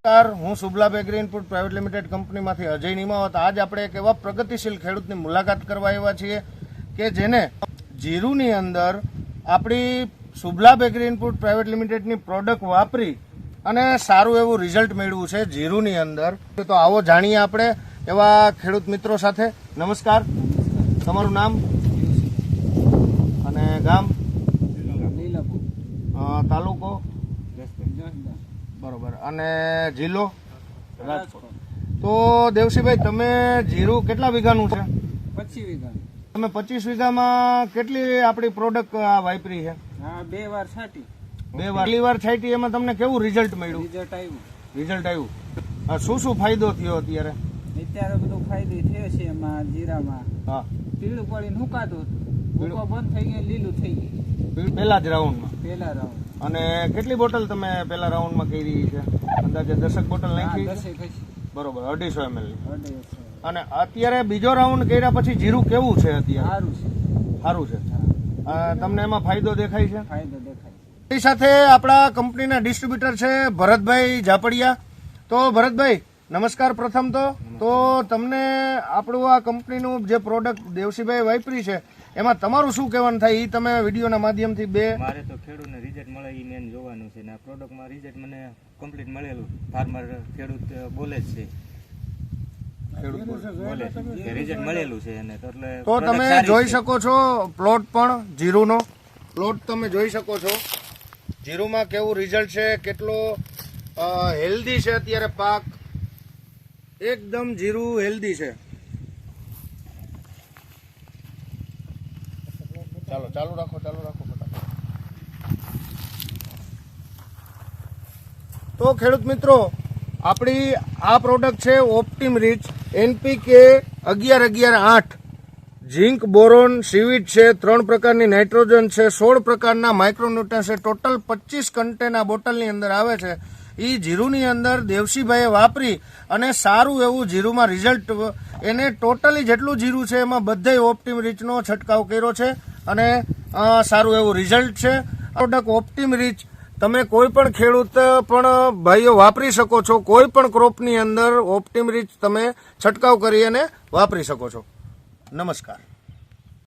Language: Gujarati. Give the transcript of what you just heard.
હું Shubhlabh agri input private limited કંપનીમાંથી અજય નિમાવત આજ આપણે એક એવા પ્રગતિશીલ ખેડૂતની મુલાકાત કરવા આવ્યા છીએ કે જેને જીરુની અંદર આપણી શુભલાભ એગ્રી ઇનપુટ પ્રાઇવેટ લિમિટેડની પ્રોડક્ટ વાપરી અને સારું એવું રિઝલ્ટ મેળવ્યું છે જીરુની અંદર. તો આવો જાણીએ આપણે એવા ખેડૂત મિત્રો સાથે. નમસ્કાર, તમારું નામ અને ગામ? તાલુકો? બરોબર. અને જિલ્લો? રાજકોટ. તો દેવસીભાઈ, તમે જીરું કેટલા વીઘાનું છે? 25 વીઘા. તમે 25 વીઘામાં કેટલી આપણી પ્રોડક્ટ વાપરી છે? હા, 2 વાર છાંટી. 2 વાર. પહેલી વાર છાંટી એમાં તમને કેવું રિઝલ્ટ મળ્યું? રિઝલ્ટ આવ્યું. શું શું ફાયદો થયો અત્યારે? અત્યારે બધો ફાયદો થયો છે એમાં જીરામાં. હા, પીળું પડીને હુકાતું, હુકવા બંધ થઈ ગયું, લીલું થઈ ગયું પહેલા જ રાઉન્ડમાં. પહેલા રાઉન્ડ. અને કેટલી બોટલ તમે પહેલા રાઉન્ડમાં કરી છે? અંદાજે 10 બોટલ નાખી? 10 બરોબર, 250 ml. 250. અને અત્યારે બીજો રાઉન્ડ કર્યા પછી જીરું કેવું છે અત્યારે? સારું છે. તમને એમાં ફાયદો દેખાય છે? ફાયદો દેખાય. એ સાથે આપણા કંપનીના ડિસ્ટ્રીબ્યુટર છે ભરતભાઈ ઝાપડિયા. તો ભરતભાઈ, નમસ્કાર. પ્રથમ તો તમને આપણું આ કંપનીનું જે પ્રોડક્ટ દેવસીભાઈ વાપરી છે એમાં તમારું શું કહેવાનું થાય એ તમે વિડીયોના માધ્યમથી મારે તો ખેડૂતને રિઝલ્ટ મળે એ મેન જોવાનું છે ને આ પ્રોડક્ટમાં રિઝલ્ટ મને કમ્પ્લીટ મળેલું. ફાર્મર ખેડૂત બોલે જ છે, રિઝલ્ટ મળેલું છે એને. તો તમે જોઈ શકો છો પ્લોટ પણ જીરુનો પ્લોટ તમે જોઈ શકો છો. જીરુમાં કેવું રિઝલ્ટ છે, કેટલો હેલ્ધી છે અત્યારે પાક. એકદમ જીરું હેલ્ધી છે. ચાલુ રાખો. તો ખેડૂત મિત્રો, આપણી આ પ્રોડક્ટ છે ઓપ્ટિમ રીચ NPK 11-11-8. ઝીંક, બોરોન, સીવીડ છે, 3 પ્રકારની નાઇટ્રોજન છે, 16 પ્રકારના માઇક્રોન્યુટ્રન્સ છે. ટોટલ 25 કન્ટેન આ બોટલની અંદર આવે છે. એ જીરુની અંદર દેવસીભાઈએ વાપરી અને સારું એવું જીરુમાં રિઝલ્ટ, એને ટોટલી જેટલું જીરું છે એમાં બધે ઓપ્ટિમ રીચનો છંટકાવ કર્યો છે અને સારું એવું રિઝલ્ટ છે. પ્રોડક્ટ ઓપ્ટિમ રીચ તમે કોઈ પણ ખેડૂત પણ ભાઈઓ વાપરી શકો છો. કોઈ પણ ક્રોપની અંદર ઓપ્ટિમ રીચ તમે છંટકાવ કરી અને વાપરી શકો છો. નમસ્કાર.